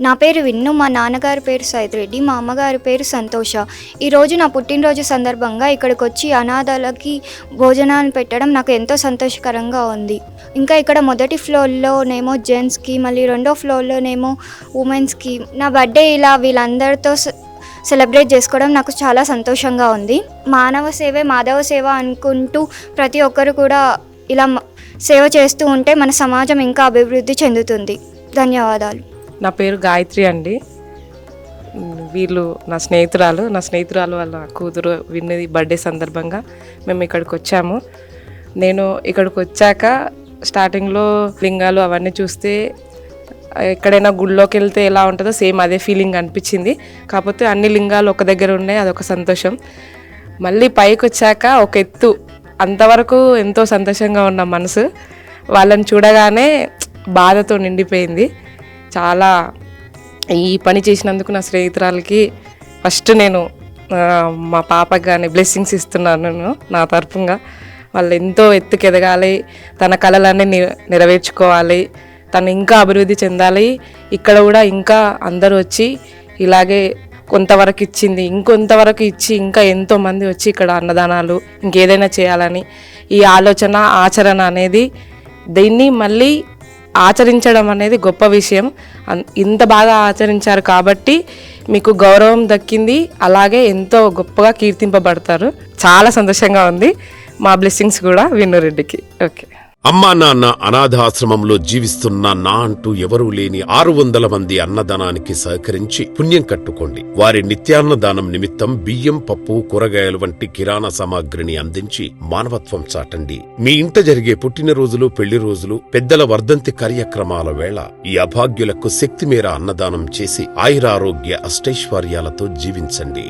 నా పేరు విన్ను, మా నాన్నగారి పేరు సైద్ రెడ్డి, మా అమ్మగారి పేరు సంతోష. ఈరోజు నా పుట్టినరోజు సందర్భంగా ఇక్కడికి వచ్చి అనాథలకి భోజనాలు పెట్టడం నాకు ఎంతో సంతోషకరంగా ఉంది. ఇంకా ఇక్కడ మొదటి ఫ్లోర్లోనేమో జెంట్స్కి, మళ్ళీ రెండో ఫ్లోర్లోనేమో ఉమెన్స్కి నా బర్త్డే ఇలా వీళ్ళందరితో సెలబ్రేట్ చేసుకోవడం నాకు చాలా సంతోషంగా ఉంది. మానవ సేవే మాధవ సేవ అనుకుంటూ ప్రతి ఒక్కరు కూడా ఇలా సేవ చేస్తూ ఉంటే మన సమాజం ఇంకా అభివృద్ధి చెందుతుంది. ధన్యవాదాలు. నా పేరు గాయత్రి అండి. వీళ్ళు నా స్నేహితురాలు వాళ్ళ కూతురు విన్నది బర్త్డే సందర్భంగా మేము ఇక్కడికి వచ్చాము. నేను ఇక్కడికి వచ్చాక స్టార్టింగ్లో లింగాలు అవన్నీ చూస్తే ఎక్కడైనా గుళ్ళోకి వెళ్తే ఎలా ఉంటుందో సేమ్ అదే ఫీలింగ్ అనిపించింది. కాకపోతే అన్ని లింగాలు ఒక దగ్గర ఉన్నాయి, అదొక సంతోషం. మళ్ళీ పైకి వచ్చాక ఒక ఎత్తు, అంతవరకు ఎంతో సంతోషంగా ఉన్న మనసు వాళ్ళని చూడగానే బాధతో నిండిపోయింది. చాలా ఈ పని చేసినందుకు నా స్నేహితురాలకి ఫస్ట్ నేను మా పాపకి కానీ బ్లెస్సింగ్స్ ఇస్తున్నాను నేను నా తరపుగా. వాళ్ళు ఎంతో ఎత్తుకెదగాలి, తన కళలన్నీ నెరవేర్చుకోవాలి, తను ఇంకా అభివృద్ధి చెందాలి. ఇక్కడ కూడా ఇంకా అందరూ వచ్చి ఇలాగే కొంతవరకు ఇచ్చింది ఇంకొంతవరకు ఇచ్చి ఇంకా ఎంతోమంది వచ్చి ఇక్కడ అన్నదానాలు ఇంకేదైనా చేయాలని ఈ ఆచరణ అనేది దీన్ని మళ్ళీ ఆచరించడం అనేది గొప్ప విషయం. ఇంత బాగా ఆచరించారు కాబట్టి మీకు గౌరవం దక్కింది, అలాగే ఎంతో గొప్పగా కీర్తింపబడతారు. చాలా సంతోషంగా ఉంది. మా బ్లెస్సింగ్స్ కూడా విన్నురెడ్డికి. ఓకే. అమ్మా నాన్న అనాథాశ్రమంలో జీవిస్తున్న నా అంటూ ఎవరూ లేని 600 మంది అన్నదానానికి సహకరించి పుణ్యం కట్టుకోండి. వారి నిత్యాన్నదానం నిమిత్తం బియ్యం, పప్పు, కూరగాయలు వంటి కిరాణా సామాగ్రిని అందించి మానవత్వం చాటండి. మీ ఇంట జరిగే పుట్టినరోజులు, పెళ్లి రోజులు, పెద్దల వర్ధంతి కార్యక్రమాల వేళ ఈ అభాగ్యులకు శక్తి మేర అన్నదానం చేసి ఆయురారోగ్య అష్టైశ్వర్యాలతో జీవించండి.